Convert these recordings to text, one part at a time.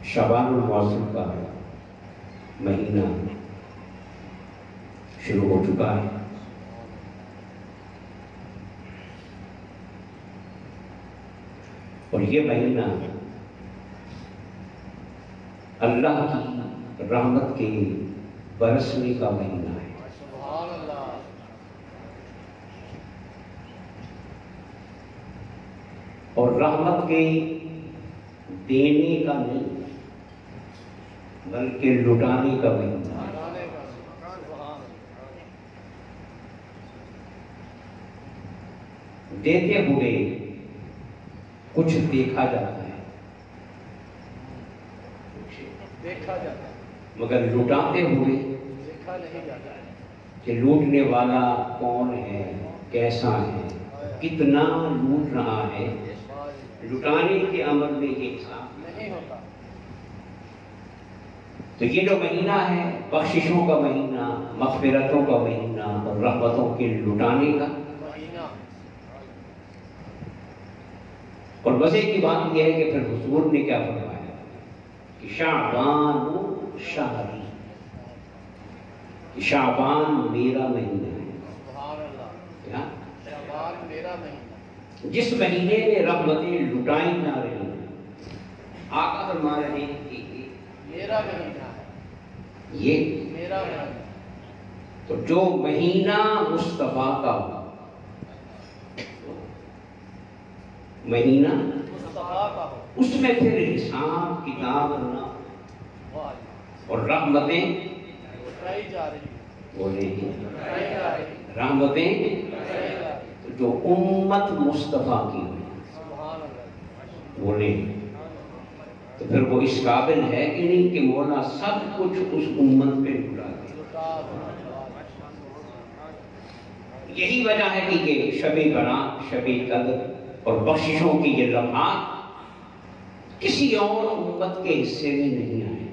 شعبان المعظم کا مہینہ شروع ہو چکا ہے، اور یہ مہینہ اللہ کی رحمت کے برسنے کا مہینہ ہے۔ اور رحمت کے دینے کا نہیں بلکہ لٹانے کا مہینہ ہے۔ دیتے ہوئے کچھ دیکھا جاتا ہے مگر لٹاتے ہوئے دیکھا نہیں جاتا ہے کہ لوٹنے والا کون ہے، کیسا ہے، کتنا لوٹ رہا ہے۔ لٹانے کے عمل میں یہ حساب نہیں ہوتا۔ تو یہ جو مہینہ ہے بخششوں کا مہینہ، مغفرتوں کا مہینہ اور رحمتوں کے لٹانے کا مہینہ۔ اور مزے کی بات یہ ہے کہ پھر حضور نے کیا فرمایا کہ شعبان شہری، شعبان میرا مہینہ ہے۔ کیا؟ شعبان میرا مہینہ، جس مہینے میں رحمتیں لٹائی جا رہی ہیں۔ آقا فرما رہے ہیں کہ میرا مہینہ ہے، یہ میرا مہینہ۔ تو جو مہینہ مصطفیٰ کا مہینہ مصطفیٰ کا ہو، اس میں پھر حساب کتاب نہ اور رحمتیں لٹائی جا رہی، بولے رحمتیں جو امت مصطفیٰ کی ہوئی، بولے تو پھر وہ اس قابل ہے کہ نہیں کہ مولا سب کچھ اس امت پہ لٹا دے۔ یہی وجہ ہے کہ یہ شب برات، شب قدر اور بخششوں کی یہ لمحات کسی اور امت کے حصے میں نہیں آئے۔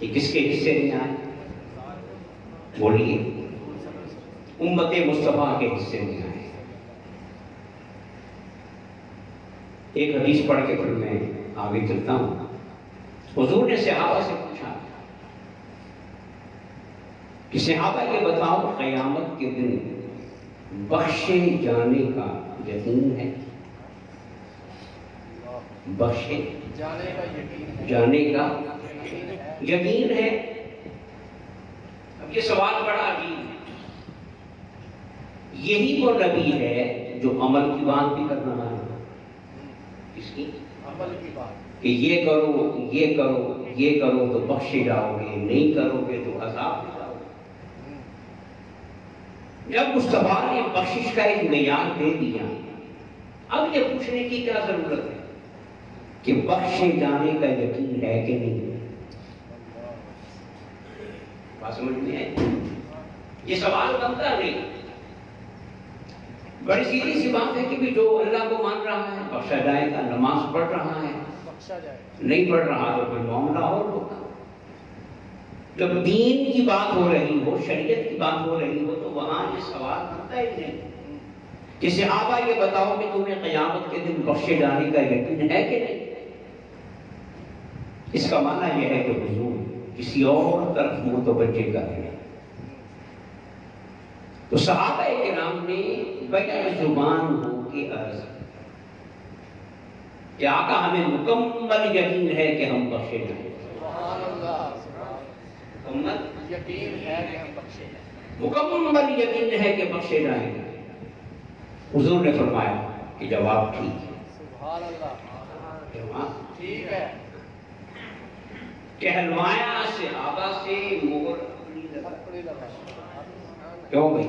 یہ کس کے حصے میں آئے؟ بولیے، امت مصطفیٰ کے حصے میں آئے۔ ایک حدیث پڑھ کے پھر میں آگے چلتا ہوں۔ حضور نے صحابہ سے پوچھا کہ صحابہ یہ بتاؤ قیامت کے دن بخشے جانے کا یقین ہے؟ بخشے جانے کا یقین ہے؟ اب یہ سوال بڑا عجیب ہے۔ یہی وہ نبی ہے جو عمل کی بات بھی کر رہا ہے۔ اس کی عمل کی بات کہ یہ کرو، یہ کرو، یہ کرو تو بخشے جاؤ گے، نہیں کرو گے تو عذاب میں جاؤ گے۔ جب مصطفیٰ نے بخشش کا ایک معیار دے دیا، اب یہ پوچھنے کی کیا ضرورت ہے کہ بخشے جانے کا یقین ہے کہ نہیں؟ بات سمجھ میں آئی؟ یہ سوال بنتا نہیں۔ بڑی سیدھی سی بات ہے کہ جو اللہ کو مان رہا ہے بخشا جائے گا، نماز پڑھ رہا ہے بخشا جائے گا، نہیں پڑھ رہا تو کوئی معاملہ اور ہوگا۔ جب دین کی بات ہو رہی ہو، شریعت کی بات ہو رہی ہو تو وہاں یہ سوال بنتا ہی نہیں کہ صحابہ یہ بتاؤ کہ تمہیں قیامت کے دن بخشے جانے کا یقین ہے کہ نہیں؟ اس کا معنی یہ ہے کہ حضور کسی اور طرف متوجہ کر رہے ہیں۔ تو صحابہ کرام نے بغیر زبان ہو کے عرض کہ آقا ہمیں مکمل یقین ہے کہ ہم بخشے جائیں گے۔ سبحان اللہ، مکمل یقین ہے کہ ہم بخشے جائیں گے، مکمل یقین ہے کہ بخشے جائیں گے۔ حضور نے فرمایا کہ جواب ٹھیک ہے۔ سبحان اللہ، جواب ٹھیک ہے۔ کہلوایا صحابہ سے مہر اپنی لگا، کیوں بھائی؟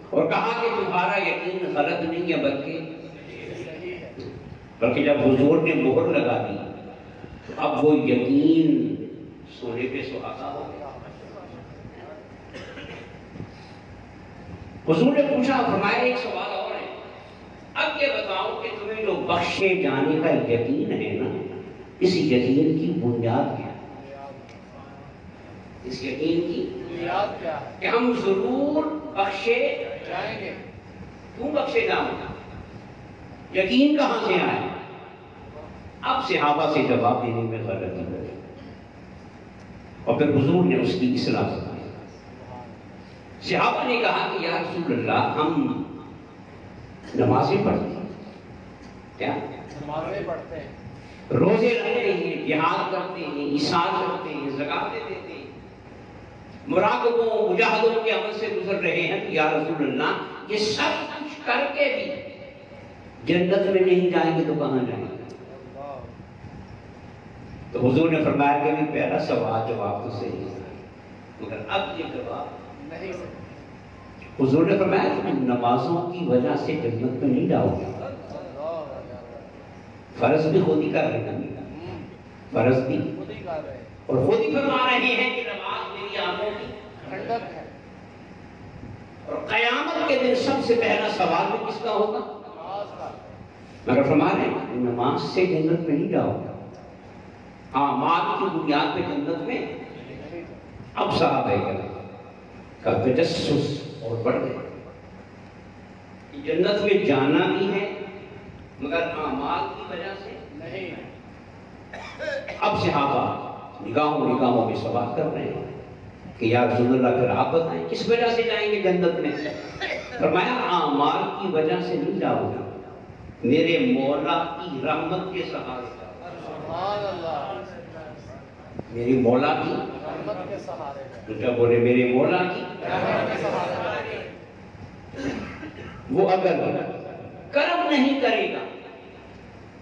اور کہا کہ تمہارا یقین غلط نہیں ہے بلکہ جب حضور نے مہر لگا دی تو اب وہ یقین سونے پہ سہاگا ہو گیا۔ حضور نے پوچھا، فرمایا ایک سوال اور ہے، اب یہ بتاؤ کہ تمہیں جو بخشے جانے کا یقین ہے نا، اس یقین کی بنیاد کیا ہے؟ اس اس یقین کی بنیاد کیا ہے کہ ہم ضرور بخشے جائیں گے. کیوں بخشے جاؤں گا؟ یقین کہاں سے آئے؟ اب صحابہ سے جواب دینے میں غلطی ہو گئی اور پھر حضور نے اس کی اصلاح فرمائی. صحابہ نے کہا کہ یا رسول اللہ ہم نمازیں پڑھتے ہیں. کیا؟ نمازیں پڑھتے ہیں, روزے رکھتے ہیں, جہاد کرتے ہیں, عیسار کرتے ہیں, زکات دیتے ہیں, مراقبوں مجاہدوں کے عمل سے گزر رہے ہیں. یا رسول اللہ یہ سب کچھ کر کے بھی جنت میں نہیں جائیں گے تو کہاں جائیں گے؟ تو حضور نے فرمایا کہ بھی پہلا سوال جواب تو صحیح ہے, مگر اب یہ جواب نہیں. حضور نے فرمایا تم نمازوں کی وجہ سے جنت میں نہیں جاؤ گے. فرض بھی خود ہی کر رہے ہیں, فرض بھی خود ہی کر رہے ہیں اور خود ہی فرما رہے ہیں کہ نماز میری آنکھوں کی ٹھنڈک ہے. اور قیامت کے دن سب سے پہلا سوال بھی کس کا ہوگا؟ نماز کا. مگر فرما رہے ہیں نماز سے جنت میں نہیں جاؤ گے. ہاں مال کی بنیاد پہ جنت میں. اب صحابہ کا تجسس اور بڑھ گئے کہ جنت میں جانا بھی ہے مگر اعمال کی وجہ سے نہیں. اب صحابہ نگاہوں میں سوال کر رہے ہیں کہ یا رسول اللہ پھر آپ بتائیں کس وجہ سے جائیں گے جنت میں؟ فرمایا اعمال کی وجہ سے نہیں جاؤ گے, میرے مولا کی رحمت کے سہارے. سبحان اللہ. میری مولا کی رحمت کے سہارے تو کیا بولے میرے مولا کی رحمت کے سہارے. وہ اگر کرم نہیں کرے گا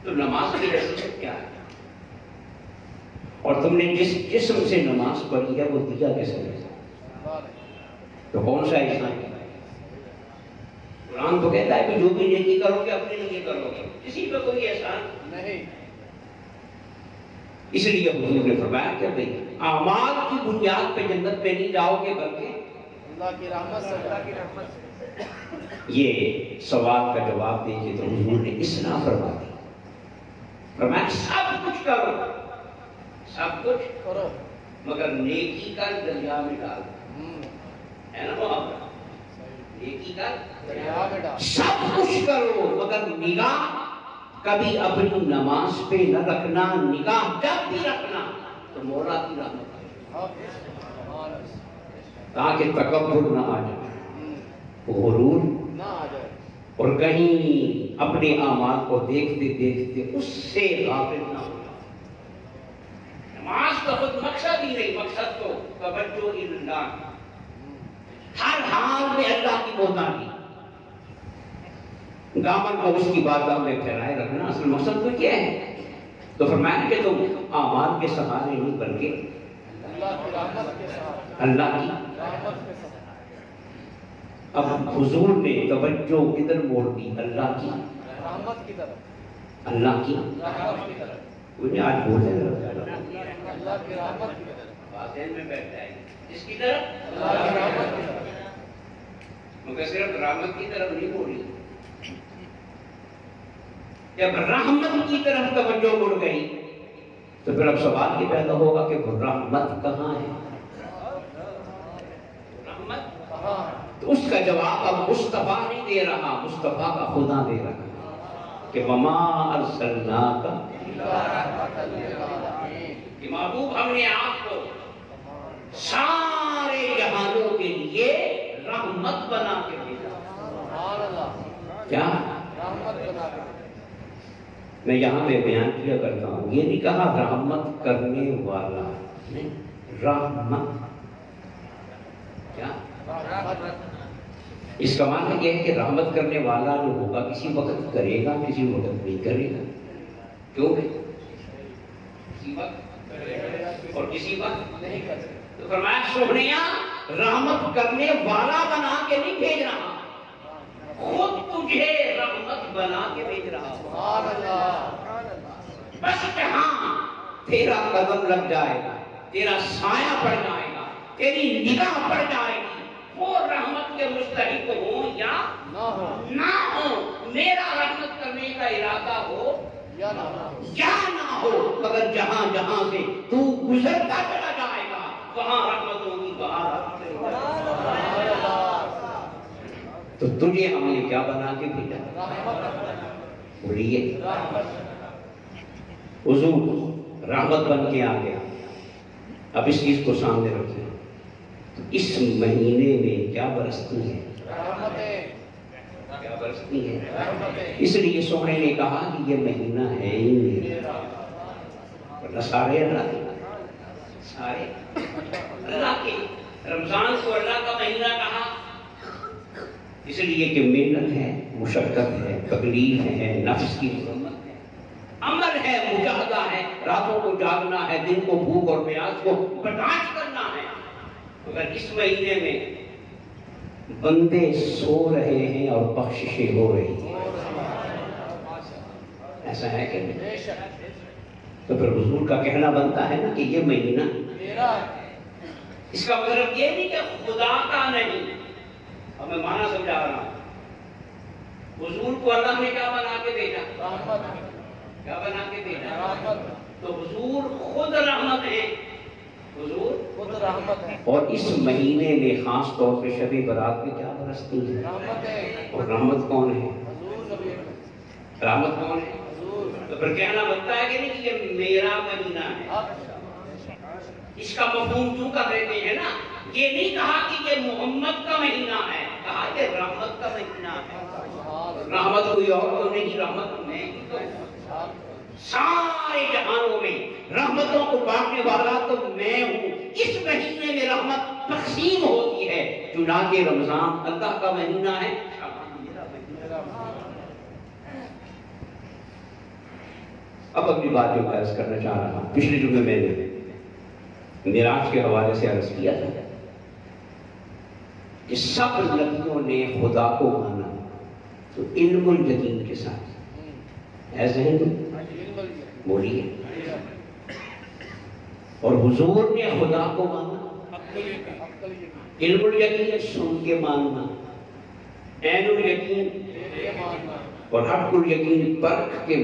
تو نماز کی حیثیت کیا ہے؟ اور تم نے جس جسم سے نماز پڑھی ہے وہ دیا کیسے ہے؟ تو کون سا احسان ہے؟ قرآن تو کہتا ہے کہ جو بھی نیکی کرو گے اپنے لیے کرو گے, کسی پہ کوئی احسان نہیں. اس لیے حضور نے فرمایا کہ بھئی اعمال کی بنیاد پہ جنت پہ نہیں جاؤ گے بلکہ اللہ کی رحمت سے. اللہ کی رحمت سے. یہ سوال کا جواب دے کے تو حضور نے اصلاح فرما دی. فرمایا سب کچھ کرو, سب کچھ کرو مگر نیکی کا دریا میں ڈال دو. ہے نا محبت؟ نیکی کا دریا میں ڈال. سب کچھ کرو مگر نگاہ کبھی اپنی نماز پہ نہ رکھنا. نگاہ جب بھی رکھنا تو مولا کی رحمت تاکہ تکبر نہ آ جائے, غرور نہ آ جائے اور کہیں اپنے اعمال کو دیکھتے دیکھتے اس سے غافل نہ ہو. نماز کا خود مقصد ہی نہیں, مقصد تو توجہ اللہ, ہر حال میں اللہ کی محتاجی, دامن کو اس کی بارگاہ میں پھیلائے رکھنا. اصل مقصد تو کیا ہے؟ تو فرمایا کہ تم اعمال کے سہارے نہیں بلکہ اللہ کی رحمت کے سہارے. اللہ کی رحمت کے سہارے. اب حضور نے توجہ کدھر موڑ دی؟ اللہ کی رحمت کی طرف. اللہ کی رحمت کی طرف. انہیں آج بولے اللہ کی رحمت کی طرف. باتیں میں بیٹھ جائے گی اس کی طرف, اللہ کی رحمت کی طرف. مگر صرف رحمت کی طرف نہیں موڑی. جب رحمت کی طرف توجہ مڑ گئی تو پھر اب سوال یہ پیدا ہوگا کہ وہ رحمت کہاں ہے؟ رحمت کہاں ہے؟ تو اس کا جواب اب مصطفیٰ نہیں دے رہا, مصطفیٰ کا خدا دے رہا کہ وما ارسلناک کہ محبوب ہم نے آپ کو سارے جہانوں کے لیے رحمت بنا کے بھیجا. سبحان اللہ. کیا رحمت بنا کے. میں یہاں پہ بیان کیا کرتا ہوں, یہ نہیں کہا رحمت کرنے والا, نہیں, رحمت. کیا اس کا معنی یہ ہے کہ رحمت کرنے والا جو ہوگا کسی وقت کرے گا کسی وقت نہیں کرے گا. کیوں کہ کسی وقت اور کسی وقت نہیں کر سکتے. تو فرمایا سوہنیا رحمت کرنے والا بنا کے نہیں بھیج رہا, خود تجھے رحمت بنا کے بھیج رہا ہوں. سبحان اللہ. بس جہاں تیرا قدم لگ جائے گا, تیرا سایہ پڑ جائے گا, تیری نگاہ پڑ جائے گی, وہ رحمت کے مستحق ہوں یا نہ ہو, میرا رحمت کرنے کا ارادہ ہو یا نہ ہو, یا نہ ہو, مگر جہاں جہاں سے تو گزرتا چلا جائے گا وہاں رحمتوں کی بہار. تو تجھے ہم نے کیا بنا کے بھیجا؟ بولیے. حضور رحمت بن کے آ گیا. اب اس چیز کو سامنے رکھیں. اس مہینے میں کیا برستی ہے؟ کیا برستی ہے؟ اس لیے سونے نے کہا کہ یہ مہینہ ہے ہی میرا. ورنہ سارے اللہ کے، سارے اللہ کے. رمضان کو اللہ کا مہینہ کہا اس لیے کہ محنت ہے، مشقت ہے، تکلیف ہے، نفس کی ضرورت ہے، عمل ہے، مجاہدہ ہے، راتوں کو جاگنا ہے، دن کو بھوک اور پیاس کو برداشت کرنا ہے. مگر اس مہینے میں بندے سو رہے ہیں اور بخششیں ہو رہی ہیں. ایسا ہے کہ نہیں؟ تو پھر حضور کا کہنا بنتا ہے نا کہ یہ مہینہ اس کا مطلب یہ نہیں کہ خدا کا نہیں. اب میں معنی سمجھا رہا ہوں. حضور کو اللہ نے کیا بنا کے بھیجا؟ کیا بنا کے بھیجا؟ تو حضور خود رحمت ہے. حضور خود رحمت ہے. اور اس مہینے میں خاص طور پہ شب برات میں کیا برستی ہے؟ اور رحمت کون ہے؟ رحمت کون ہے؟ تو پھر کہنا بنتا ہے کہ نہیں کہ یہ میرا مہینہ ہے. اس کا مفہوم کیوں کر دیتے ہیں نا. یہ نہیں کہا کہ یہ محمد کا مہینہ ہے، کہا کہ رحمت کا مہینہ ہے. رحمت کوئی اور تو نہیں، رحمت میں سارے جہانوں میں رحمتوں کو بانٹنے والا تو میں ہوں. اس مہینے میں رحمت تقسیم ہوتی ہے. چنانچہ رمضان اللہ کا مہینہ ہے. اب اگلی بات جو میں عرض کرنا چاہ رہا ہوں، پچھلے جمعے میں نے معراج کے حوالے سے عرض کیا تھا کہ سب نبیوں نے خدا کو مانا تو علم الیقین کے ساتھ. ایسے ہیں بولیے. اور حضور نے خدا کو مانا علم الیقین سن کے ماننا، عین الیقین اور حق الیقین پرکھ کے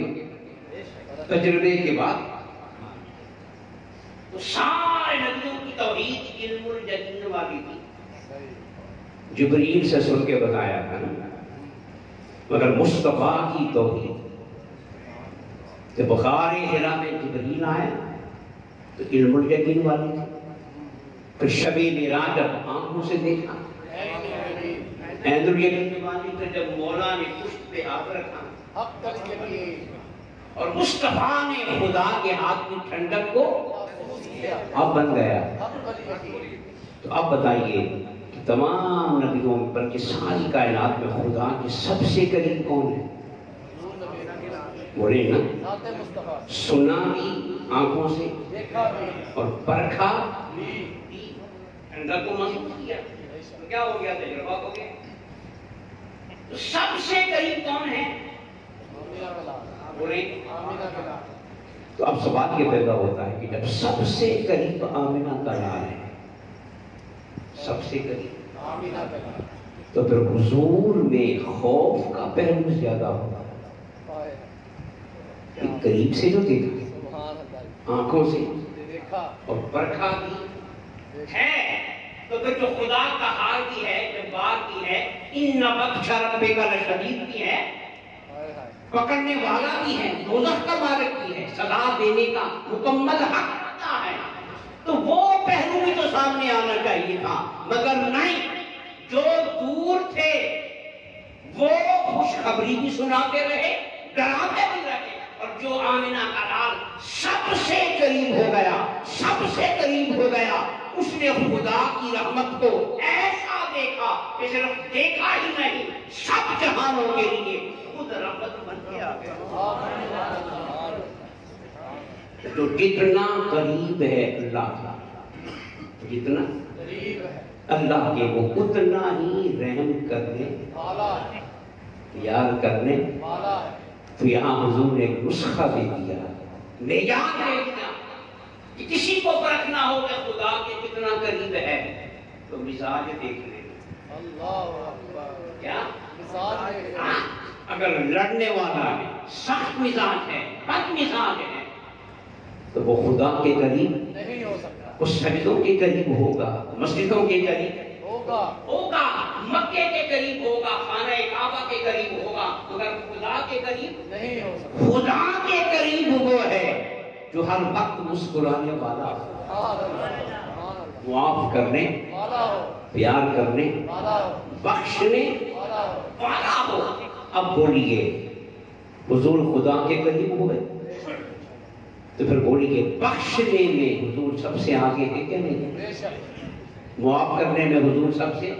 تجربے کے بعد. تو سارے نبیوں کی توحید علم الیقین والی تھی. جبریل سے سن کے بتایا تھا نا. مگر مصطفیٰ کی توحید کہ بخار حرا میں جبریل آیا تو علم الیقین والی تھی. پھر شب معراج جب آنکھوں سے دیکھا عین الیقین والی. پھر جب مولا نے پشت پہ ہاتھ رکھا اور مصطفیٰ نے خدا کے ہاتھ کی ٹھنڈک کو اب بن گیا. تو اب بتائیے کہ تمام نبیوں بلکہ ساری کائنات میں خدا کے سب سے قریب کون ہے؟ بولے نا. سنا بھی آنکھوں سے اور پرکھا ٹھنڈک کو محسوس کیا. کیا ہو گیا؟ تجربہ ہو گیا. تو سب سے قریب کون ہے؟ تو اب سوال یہ پیدا ہوتا ہے کہ جب سب سے قریب آمنہ کا لال ہے، سب سے قریب، تو پھر حضور میں خوف کا پہلو زیادہ ہوتا ہے. قریب سے جو دیکھا، آنکھوں سے اور پرکھا بھی ہے، تو پھر جو خدا کا حال بھی ہے، جبار بھی ہے، ان بطش ربک لشدید بھی ہے، پکڑنے والا بھی ہے، دوزخ کا مالک بھی ہے، سزا دینے کا مکمل حق رکھتا ہے. تو وہ پہلو بھی تو سامنے آنا چاہیے تھا. مگر نہیں، جو دور تھے وہ خوشخبری بھی سناتے رہے، ڈراتے بھی رہے. اور جو آمنہ کا لال سب سے قریب ہو گیا، سب سے قریب ہو گیا، اس نے خدا کی رحمت کو ایسا دیکھا کہ صرف دیکھا ہی نہیں، سب جہانوں کے لیے خود رحمت بن کے آ گیا. تو جتنا قریب ہے اللہ کا، جتنا اللہ کے وہ اتنا ہی رحم کرنے یاد کرنے. تو یہاں حضور نے ایک نسخہ دے دیا، معیار دے دیا کہ کسی کو پرکھنا ہو کہ خدا کے کتنا قریب ہے تو مزاج دیکھ لیں. کیا اگر لڑنے والا ہے، سخت مزاج ہے، بد مزاج ہے، تو وہ خدا کے قریب نہیں ہو سکتا. وہ سجدوں کے قریب ہوگا، مسجدوں کے قریب ہوگا، مکے کے قریب ہوگا، خانہ کعبہ کے قریب ہوگا، مگر خدا کے قریب نہیں ہو سکتا۔ خدا کے قریب وہ ہے جو ہر وقت مسکرانے والا، معاف کرنے، پیار کرنے، بخشنے والا ہو۔ اب بولیے حضور خدا کے قریب ہوئے تو پھر بولیے بخشنے میں حضور سب سے آگے ہے کہ نہیں؟ معاف کرنے میں حضور سب سے،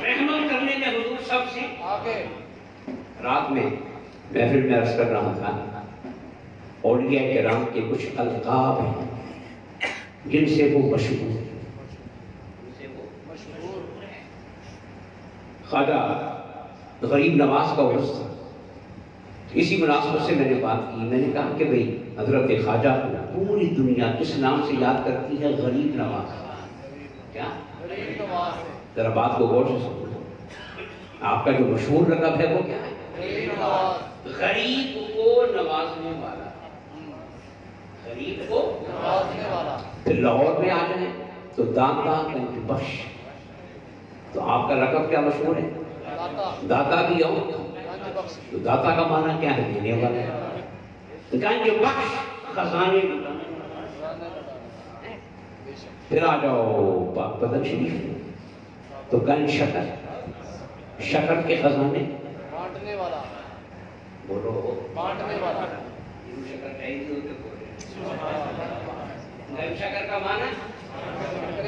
رحمت کرنے میں حضور سب سے آگے۔ رات میں محفل میں عرض کر رہا تھا اولیاء کرام کے کچھ القاب ہیں جن سے وہ مشہور ہیں۔ خواجہ غریب نواز کا عرس تھا، اسی مناسبت سے میں نے بات کی، میں نے کہا کہ بھئی حضرت خواجہ کو پوری دنیا کس نام سے یاد کرتی ہے؟ غریب نواز۔ کیا؟ ذرا بات کو غور سے سنو، آپ کا جو مشہور لقب ہے وہ کیا ہے؟ غریب کو نوازنے والا، غریب کو نوازنے والا۔ پھر لاہور میں آ جائیں تو داتا گنج بخش، تو آپ کا لقب کیا مشہور ہے؟ داتا بھی ہو تو داتا کا معنی کیا ہے؟ دینے والا۔ گنج بخش خزانے۔ پھر آ جاؤ پاک بدن شریف تو گنج شکر، شکر کے خزانے بانٹنے والا، بولو بانٹنے والا۔ گنج شکر کا معنی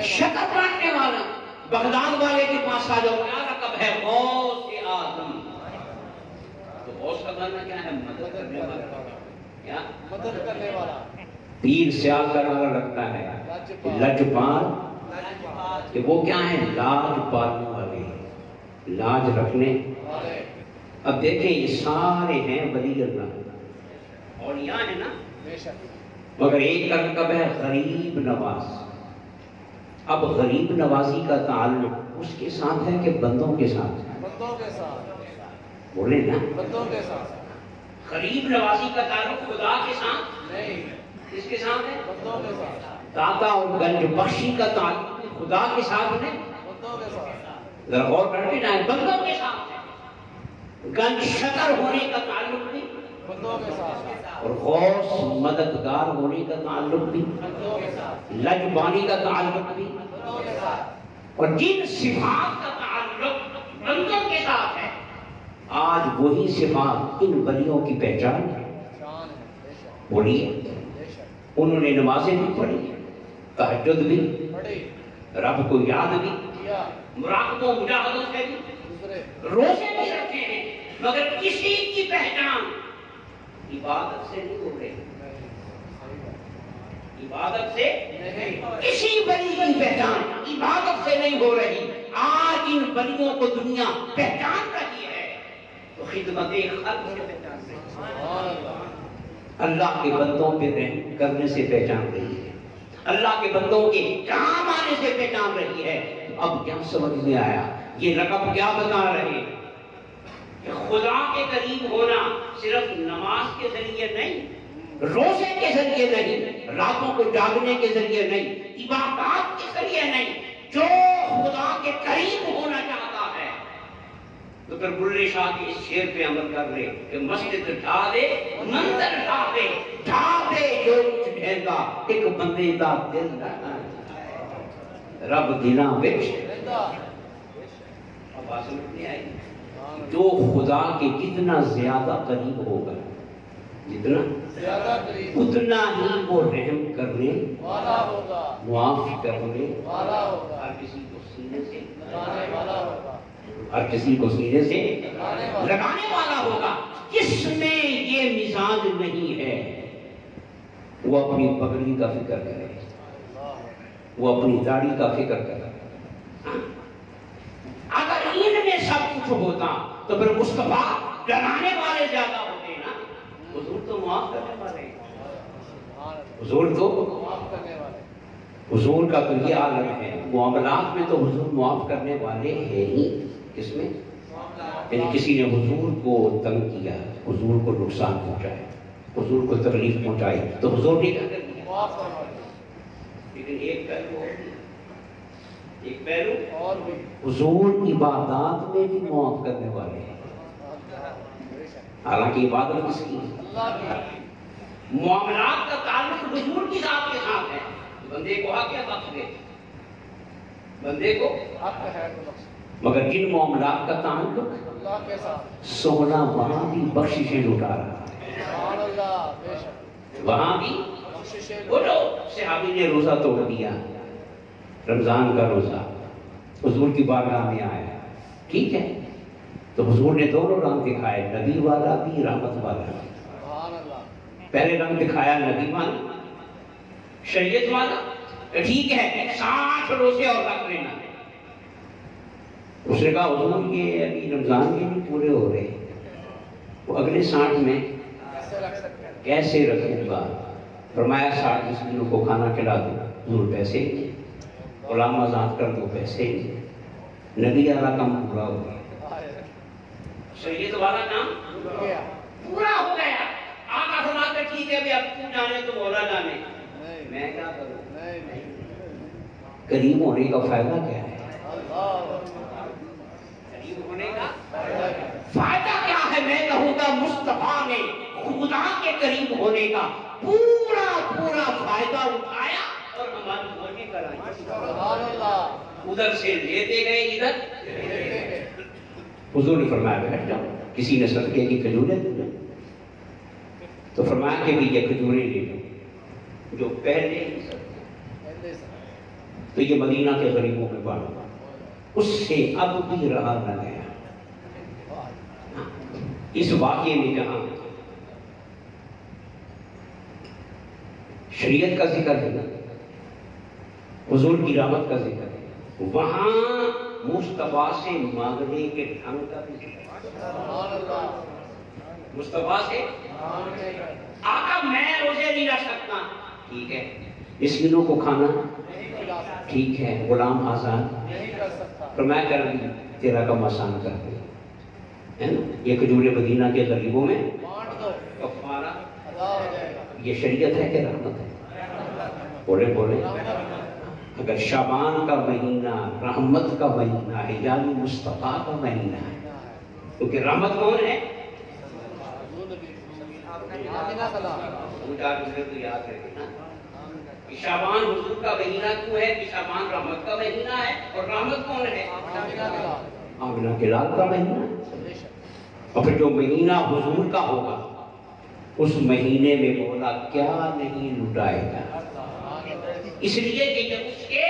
شکر بانٹنے والا۔ بغداد والے کے پاس آ جاؤ، کیا رقب ہے؟ غوث اعظم۔ تو غوث کا معنی کیا ہے؟ مدد کرنے والا۔ کیا؟ مدد کرنے والا۔ پیر سیال کا نعرہ رکھتا ہے لجپال، کہ وہ کیا ہے؟ لاج پالنے والے، لاج رکھنے والے۔ اب دیکھیں یہ سارے ہیں ولی اللہ اور یہاں ہے نا، مگر ایک کا لقب ہے غریب نواز۔ اب غریب نوازی کا تعلق اس کے ساتھ ہے کہ بندوں کے ساتھ؟ بندوں کے ساتھ۔ بولے نا، بندوں کے ساتھ۔ غریب نوازی کا تعلق خدا کے ساتھ نہیں، کس کے ساتھ ہے؟ بندوں کے ساتھ۔ داتا اور گنج بخشی کا تعلق خدا کے ساتھ ہے، بندوں کے ساتھ۔ ذرا غور کرتے جائیں، بندوں کے ساتھ ہے۔ گنج شکر ہونے کا تعلق بھی بندوں کے ساتھ، اور غوث مددگار ہونے کا تعلق بھی بندوں کے ساتھ، لجبانی کا تعلق بھی بندوں کے ساتھ، اور جن صفات کا تعلق بندوں کے ساتھ ہے آج وہی صفات ان ولیوں کی پہچان ہے۔ بولیے انہوں نے نمازیں بھی پڑھی، تہجد بھی پڑھی، رب کو یاد بھی کیا، مراقبہ و مجاہدت سے بھی، روزے بھی رکھے ہیں، مگر کسی کی پہچان عبادت سے نہیں ہو رہی، عبادت سے نہیں، کسی ولی کی پہچان عبادت سے نہیں ہو رہی۔ آج ان ولیوں کو دنیا پہچان رہی ہے تو خدمت خلق سے پہچان رہی ہے، اللہ کے بندوں پہ رحم کرنے سے پہچان رہی ہے، اللہ کے بندوں کے کام آنے سے پہچان رہی ہے۔ اب کیا سمجھ میں آیا؟ یہ لقب کیا بتا رہے ہیں کہ خدا کے قریب ہونا صرف نماز کے ذریعے نہیں، روزے کے ذریعے نہیں، راتوں کو جاگنے کے ذریعے نہیں، عبادات کے ذریعے نہیں۔ جو خدا کے قریب ہونا چاہتا ہے تو پھر بلے شاہ کے اس شعر پہ عمل کر لے کہ مسجد ڈھا دے، منظر ڈھا دے، ڈھا دے جو کچھ ڈھینگا، ایک بندے دا دل نہ رب دینا وچ۔ اب بات سمجھ نہیں آئی؟ جو خدا کے جتنا زیادہ قریب ہوگا، جتنا اتنا ہی وہ رحم کرنے والا ہوگا، معاف کرنے والا ہوگا، ہر کسی کو سینے سے لگانے والا ہوگا، ہر کسی کو سینے سے لگانے والا ہوگا۔ جس میں یہ مزاج نہیں ہے وہ اپنی پگڑی کا فکر کرے، وہ اپنی داڑھی کا فکر کرے۔ اگر ان میں سب کچھ ہوتا تو پھر مصطفیٰ ڈرانے والے زیادہ ہوتے نا، حضور تو معاف کرنے والے ہیں، حضور تو معاف کرنے والے، حضور کا تو یہ عالم ہے، معاملات میں تو حضور معاف کرنے والے ہیں ہی۔ کس میں؟ یعنی کسی نے حضور کو تنگ کیا، حضور کو نقصان پہنچایا، حضور کو تکلیف پہنچائی تو حضور نے کیا کر دیا؟ لیکن ایک پہلو اور بھی، ایک پہلو اور بھی حضور عبادات میں بھی معاف کرنے والے ہیں، حالانکہ عبادت کس کی ہے؟ اللہ کی، معاملات کا تعلق حضور کی ذات کے ساتھ ہے، بندے کو حق ہے بخش دے، بندے کو حق ہے تو بخش، مگر جن معاملات کا تعلق اللہ کے ساتھ، سونا وہاں بھی بخششیں لٹا رہا ہے، سبحان اللہ، بے شک وہاں بھی بخششیں وہ جو صحابی نے روزہ توڑ دیا، رمضان کا روزہ حضور کی بارگاہ میں آیا، ٹھیک ہے، تو حضور نے دونوں رنگ دکھائے، نبی والا بھی رحمت والا بھی۔ سبحان اللہ، پہلے رنگ دکھایا نبی والا، شریعت والا، تو ٹھیک ہے 60 روزے اور رکھ لینا۔ اس نے کہا حضور یہ ابھی رمضان کے بھی پورے ہو رہے ہیں، وہ اگلے 60 میں کیسے رکھ سکتے ہیں؟ کیسے رکھوں گا؟ فرمایا 60 مسکینوں کو کھانا کھلا دو، حضور پیسے نہیں، غلام آزاد کر دو، پیسے نہیں، نبی والا کام پورا ہو گیا، شریعت والا کام ڈوب گیا، پورا ہو گیا۔ آقا فرماتے ٹھیک ہے اب تو جانے تو مولا جانے، نہیں میں کیا کروں؟ نہیں نہیں، قریب ہونے کا فائدہ کیا ہے؟ اللہ، قریب ہونے کا فائدہ کیا ہے؟ میں کہوں گا مصطفیٰ نے خدا کے قریب ہونے کا پورا پورا فائدہ اٹھایا اور ہماری ہونے کرائی، سبحان اللہ، ادھر سے لیتے گئے ادھر۔ دیکھیں گے، حضور نے فرمایا بیٹھ جاؤ، کسی نے صدقے کی کھجوریں دی تو فرمایا کہ بھی یہ کھجوریں لے لو جو پہلے ہی صدقے، پہلے سے، تو یہ مدینہ کے غریبوں میں بانٹا، اس سے اب بھی رہا نہ گیا۔ اس واقعے میں جہاں شریعت کا ذکر ہے، حضور کی رحمت کا ذکر ہے، وہاں مصطفیٰ سے مانگنے کے ڈھنگ کا بھی ذکر ہے۔ سبحان اللہ، مصطفیٰ سے مانگنے کا آقا میں روزے نہیں رکھ سکتا، ٹھیک ہے، مسکینوں کو کھانا نہیں کھلا سکتا، ٹھیک ہے، غلام آزاد، نہیں کر سکتا، فرمایا کر دی تیرا کم آسان کر دے، ہے نا، یہ کھجوریں مدینہ کے غریبوں میں بانٹ دو، کفارہ، ادا ہو جائے گا، یہ شریعت ہے کہ رحمت ہے؟ بولے بولے، اگر شعبان کا مہینہ رحمت کا مہینہ ہے یعنی مصطفیٰ کا مہینہ ہے، کیونکہ رحمت کون ہے؟ آمینہ کلام، مجھے دوسرے کو یاد رکھے نا کہ شعبان حضور کا مہینہ کیوں ہے؟ کہ شعبان رحمت کا مہینہ ہے، اور رحمت کون ہے؟ آمینہ کلام، آمنہ کے لال کا مہینہ ہے۔ بے شک، اور پھر جو مہینہ حضور کا ہوگا اس مہینے میں مولا کیا نہیں لٹائے گا، سبحان اللہ، اس لیے کہ جب اس کے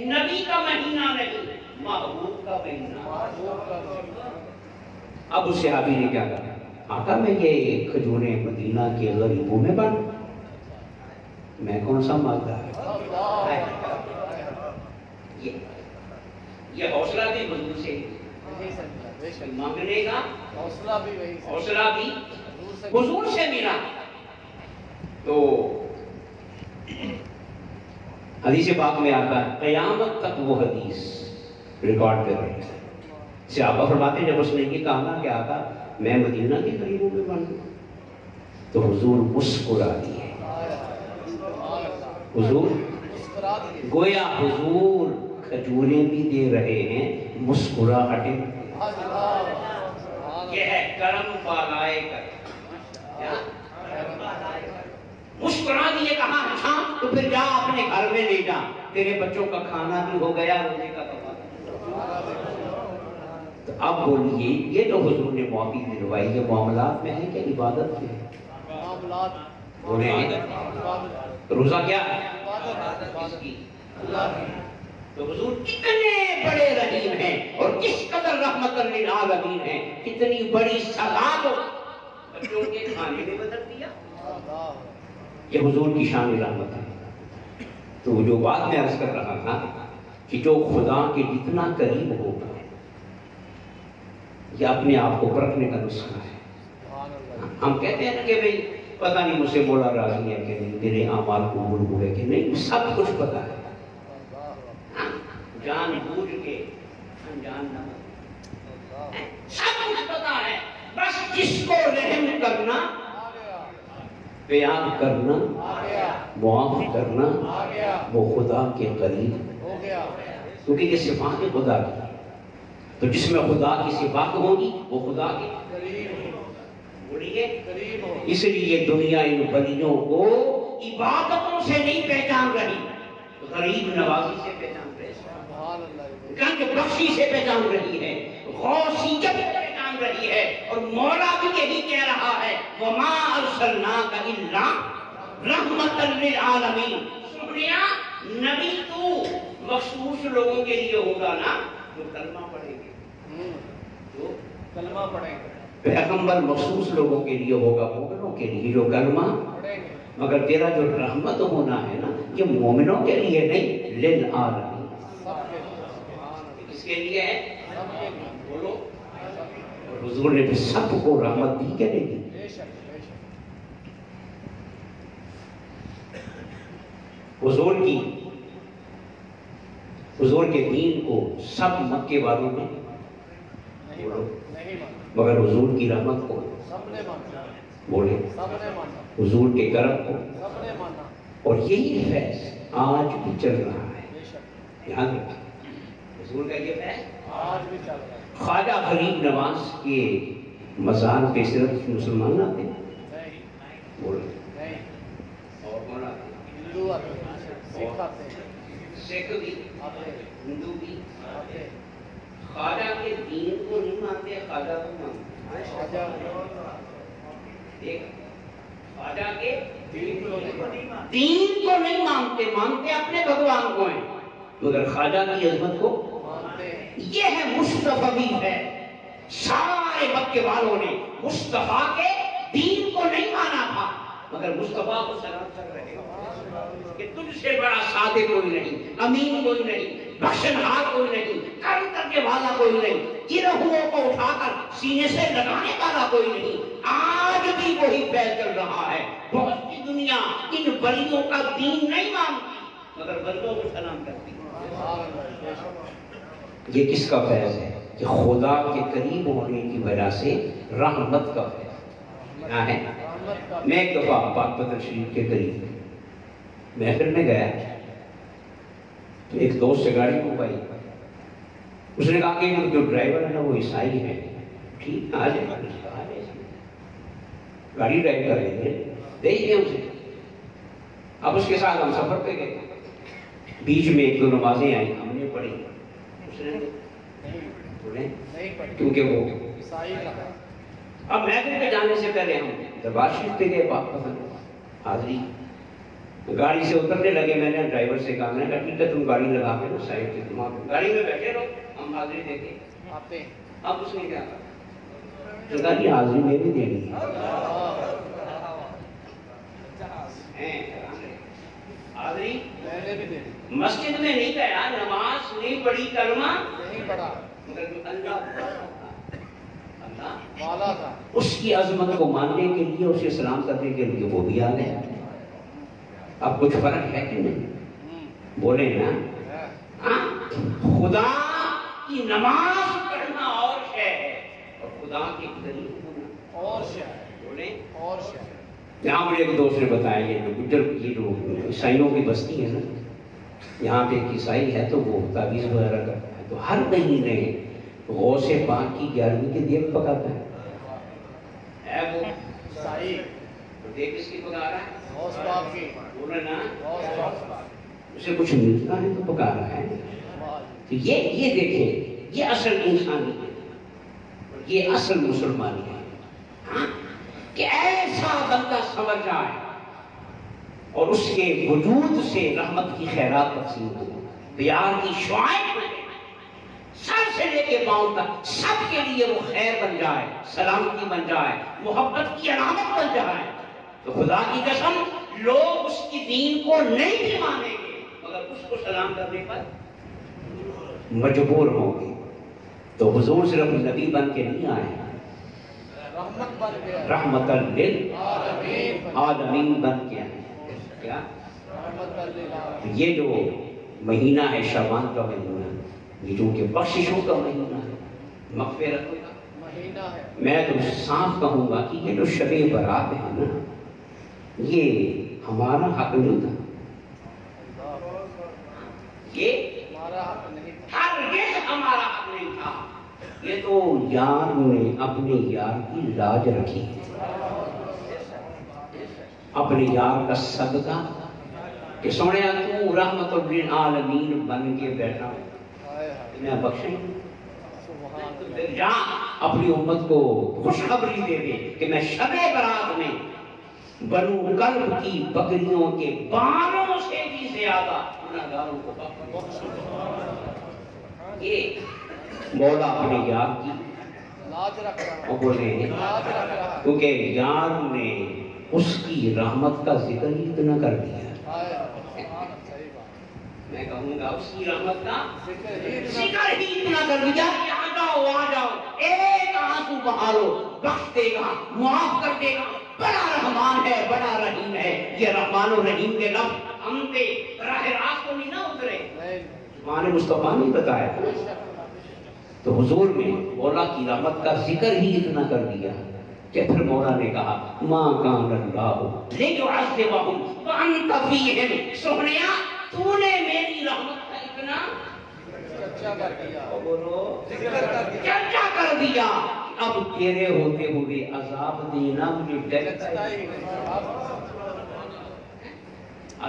نبی کا مہینہ نہیں محبوب کا مہینہ۔ محبوب کا نام، اب اس صحابی نے کیا کہا؟ آقا میں یہ کھجوریں مدینہ کے غریبوں میں بانٹوں، میں کون سا مالدار ہے؟ یہ حوصلہ بھی حضور سے، یہی سمجھا، بے شک، مانگنے کا حوصلہ بھی وہی سے، حوصلہ بھی حضور سے، حضور سے ملا۔ تو حدیث پاک میں آتا ہے قیامت تک وہ حدیث ریکارڈ کر رہے ہیں، صحابہ فرماتے ہیں جب اس نے یہ کہا کہ آقا میں مدینہ کے غریبوں میں بانٹوں تو حضور مسکرا دیے، سبحان اللہ، حضور مسکرا دیے، گویا حضور کھجوریں بھی دے رہے ہیں، مسکراہٹیں۔ اللہ، سبحان یہ ہے کرم بالائے کر، کیا؟ مسکرا دیے، کہا اچھا تو پھر جا اپنے گھر میں لے جا، تیرے بچوں کا کھانا بھی ہو گیا، روزے کا کفارہ۔ تو اب بولیے یہ تو حضور نے معافی دلوائی، یہ معاملات میں ہے کہ عبادت میں ہے؟ معاملات، بولے عبادت، روزہ کیا ہے؟ عبادت، اس عبادت، کی۔ اللہ کی، تو حضور کتنے بڑے رحیم ہیں اور کس قدر رحمت للعالمین ہیں، کتنی بڑی سزا کو بچوں کے کھانے میں بدل دیا، اللہ، یہ حضور کی شان رحمت ہے۔ تو جو بات میں عرض کر رہا تھا کہ جو خدا کے جتنا قریب ہوگا یہ اپنے آپ کو پرکھنے کا نسخہ ہے۔ سبحان اللہ، ہم کہتے ہیں نا کہ بھئی پتہ نہیں مجھ سے مولا راضی ہے کہ نہیں، میرے اعمال قبول ہوئے کہ نہیں، سب کچھ پتہ ہے، جان بوجھ کے انجان نہ ہو، سب کچھ پتہ ہے، بس جس کو رحم کرنا آ گیا، پیار کرنا آ گیا، معاف کرنا آ گیا وہ خدا کے قریب، ہو گیا کیونکہ یہ صفات خدا کی، تو جس میں خدا کی صفات ہوں گی وہ خدا کے قریب بولیے قریب ہو اس لیے دنیا ان ولیوں کو عبادتوں سے نہیں پہچان رہی، غریب نوازی سے پہچان رہی ہے، سبحان اللہ گنج بخشی سے پہچان رہی ہے، غوثیت سے پہچان رہی ہے، اور مولا بھی یہی کہہ رہا ہے وَمَا أَرْسَلْنَاكَ إِلَّا رَحْمَةً لِلْعَالَمِينَ۔ سنیا نبی تو مخصوص لوگوں کے لیے ہوگا نا جو کلمہ پڑھیں گے، جو کلمہ پڑھیں گے پیغمبر مخصوص لوگوں کے لیے ہوگا، مومنوں کے لیے جو کلمہ، پڑھیں گے مگر تیرا جو رحمت ہونا ہے نا یہ مومنوں کے لیے نہیں، للعالمین، سب کے لیے سبحان اللہ کس کے لیے ہے؟ سب کے لیے بولو، اور حضور نے بھی سب کو رحمت دی کہ نہیں دی؟ بے شک بے شک حضور کے دین کو سب مکے والوں نے نہیں مانا مگر حضور کی رحمت کو سب نے مانا بولے، سب نے مانا حضور کے کرم کو، سب نے مانا اور یہی فیض آج بھی چل رہا ہے، بے شک یاد رکھیں حضور کا یہ فیض۔ آج بھی چل رہا ہے خواجہ غریب نواز کے مزار پہ صرف مسلمان آتے ہیں، نہیں بولے، نہیں اور کون آتے ہیں؟ ہندو آتے ہیں سکھ آتے ہیں سکھ بھی، آتے ہیں ہندو بھی، آتے ہیں خواجہ کے دین کو نہیں مانتے، خواجہ کو مانتے ہیں۔ خواجہ دیکھ، خواجہ کے دین کو نہیں مانا دین کو نہیں مانتے، مانتے اپنے بھگوان کو ہیں، مگر خواجہ کی عظمت کو مانتے ہیں یہ ہے مصطفی ہے۔ سارے مکے والوں نے مصطفیٰ کے دین کو نہیں مانا تھا، مگر مصطفیٰ کو سلام کر رہے ہیں کہ تجھ سے بڑا صادق کوئی نہیں، امین کوئی نہیں، بخشنہار کوئی نہیں، کرم کرنے والا کوئی نہیں، گروہوں کو اٹھا کر سینے سے لگانے والا کوئی نہیں۔ آج بھی وہی فیض چل رہا ہے۔ بہت سی دنیا ان ولیوں کا دین نہیں مانتی، مگر ولیوں کو سلام کرتی ہے۔ سبحان اللہ بے شک یہ کس کا فیض ہے؟ کہ خدا کے قریب ہونے کی وجہ سے رحمت کا فیض کیا ہے؟ رحمت کا میں ایک دفعہ پاک پتر شریف کے قریب محفل میں گیا تو ایک دوست سے گاڑی کو پائی، اس نے کہا کہ جو ڈرائیور ہے نا وہ عیسائی ہے، ٹھیک آ جائے گاڑی ڈرائیو کر رہے ہیں، دے دیں اسے۔ اب اس کے ساتھ ہم سفر پہ گئے، بیچ میں ایک دو نمازیں آئیں، ہم نے پڑھی، اس نے بولے نہیں پڑھی کیونکہ وہ عیسائی کا اب محفل پہ جانے سے پہلے ہم دربار شریف پہ گئے، پاک پتن حاضری، گاڑی سے اترنے لگے، میں نے ڈرائیور سے کہا، میں نے کہا ٹھیک ہے تم گاڑی لگا کے نا سائڈ پہ، تم گاڑی میں بیٹھے رہو، ہم حاضری دے کے۔ آتے ہیں اب اس نے کیا کہا، کہا کہ حاضری میں بھی دینی ہے، حاضری میں نے بھی دیکھی مسجد میں نہیں گیا، نماز نہیں پڑھی، کلمہ نہیں پڑھا مگر جو اللہ والا تھا اس کی عظمت کو ماننے کے لیے، اسے سلام کرنے کے لیے وہ بھی آ گیا۔ اب کچھ فرق ہے کہ نہیں؟ بولے نا، خدا کی نماز پڑھنا اور شے ہے، اور خدا کے قریب ہونا اور شاید بولے۔ اور شاید یہاں مجھے ایک دوست نے بتایا، یہ جو عیسائیوں کی بستی ہے نا، یہاں پہ ایک عیسائی ہے تو وہ تعویذ وغیرہ کرتا ہے، تو ہر مہینے غوث پاک کی 11ویں کی دیگ پکاتا ہے وہ عیسائی دیگ کس کی پکا رہا ہے؟ غوث پاک کی بولے نا، غوث پاک اسے کچھ ملتا ہے تو پکا رہا ہے۔ تو یہ دیکھیں، یہ اصل انسانی ہے، یہ اصل مسلمانی ہے، ہاں؟ کہ ایسا بندہ سمجھ جائے اور اس کے وجود سے رحمت کی خیرات تقسیم ہو، پیار کی شعائیں بنے، سر سے لے کے پاؤں تک سب کے لیے وہ خیر بن جائے، سلامتی بن جائے، محبت کی علامت بن جائے، تو خدا کی قسم لوگ اس کی دین کو نہیں بھی مانیں گے، مگر اس کو سلام کرنے پر مجبور ہوں گے۔ تو حضور صرف نبی بن کے نہیں آئے، رحمت بن گیا رحمت للعالمین بن کے آئے۔ کیا؟ رحمت للعالمین۔ یہ جو مہینہ ہے شعبان کا مہینہ، یہ جو کہ بخششوں کا مہینہ ہے، مغفرت کا مہینہ ہے، میں تو صاف کہوں گا کہ یہ جو شب برات ہے نا، یہ ہمارا حق نہیں تھا، یہ ہمارا حق نہیں تھا، ہرگز ہمارا حق نہیں تھا۔ یہ تو یار نے اپنے یار کی لاج رکھی، اپنے یار کا صدقہ کہ سونے تو رحمت للعالمین بن کے بیٹھا انہیں بخشیں، جا اپنی امت کو خوشخبری دے دے کہ میں شب برات میں بنو کلب کی بکریوں کے بالوں سے بھی زیادہ گناہگاروں کو یہ مولا اپنے یار کی لاج رکھ رہا بولے لاج رکھ رہا کیونکہ یار نے اس کی رحمت کا ذکر ہی اتنا کر دیا۔ صحیح بات، میں کہوں گا اس کی رحمت کا ذکر ہی اتنا ذکر ہی اتنا کر دیا کہ آ جاؤ آ جاؤ، ایک آنسو بہا لو، بخش دے گا، معاف کر دے گا، بڑا رحمان ہے، بڑا رحیم ہے۔ یہ رحمان و رحیم کے لفظ ہم پہ راہ راست کو نہیں نہ اترے، نہیں، زبان مصطفیٰ نے بتایا، تو حضور نے مولا کی رحمت کا ذکر ہی اتنا کر دیا کہ پھر مولا نے کہا ما کان اللہ لیعذبہم وانت فیہم، سہنیا تو نے میری رحمت کا اتنا چرچا کر دیا، بولو ذکر کر دیا، چرچا کر دیا، اب تیرے ہوتے ہوئے عذاب دینا مجھے لگتا ہی ڈرتا نہیں،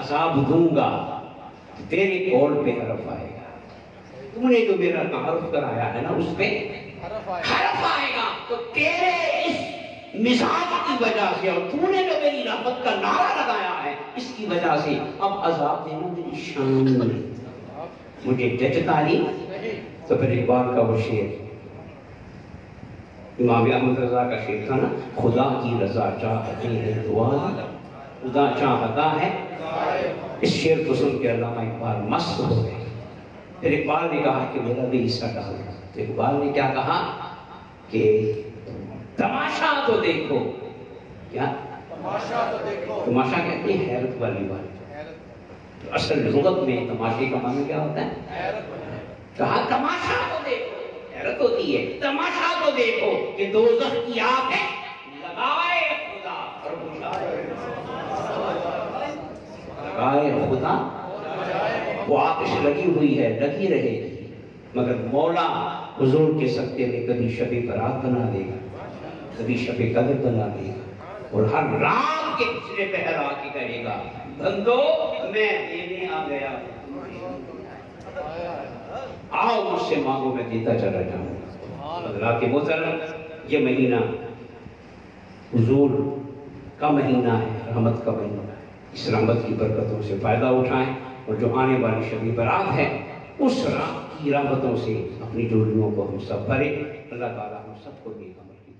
عذاب دوں گا تیرے قول پہ حرف آئے گا، تم نے جو میرا تعارف کرایا ہے نا اس پہ حرف آئے، حرف آئے گا، تو تیرے اس مزاج کی وجہ سے اور تو نے جو میری رحمت کا نعرہ لگایا ہے اس کی وجہ سے اب عذاب دینا میری شان نہیں، مجھے جچتا نہیں۔ تو پھر اقبال کا وہ شعر امام احمد رضا کا شعر تھا نا، خدا کی رضا چاہتے ہیں دعا، خدا چاہتا ہے، اس شعر کو سن کے علامہ اقبال مست ہو گئے۔ پھر اقبال نے کہا کہ میرا بھی حصہ ڈال، تو اقبال نے کیا کہا کہ تماشا تو دیکھو، کیا تماشا تو دیکھو، تماشا کہتے ہیں حیرت والی بات، اصل لغت میں تماشے کا معنی کیا ہوتا ہے؟ کہا تماشا تو دیکھو، حیرت ہوتی ہے، تماشا تو دیکھو کہ دوزخ کی آگ ہے لگائے خدا اور بجھائے، لگائے خدا وہ آتش لگی ہوئی ہے، لگی رہے گی، مگر مولا حضور کے صدقے میں کبھی شب برات بنا دے گا، کبھی شب قدر بنا دے گا، اور ہر رات کے پچھلے پہر آ کے کہے گا بندو میں دینے آ گیا، آؤ مجھ سے مانگو میں دیتا چلا جاؤں۔ اللہ کے محترم، یہ مہینہ حضور کا مہینہ ہے، رحمت کا مہینہ ہے، اس رحمت کی برکتوں سے فائدہ اٹھائیں، اور جو آنے والی شب برات ہے اس رات کی رحمتوں سے اپنی جوڑیوں کو ہم سب بھریں۔ اللہ تعالیٰ ہم سب کو نیک عمل کی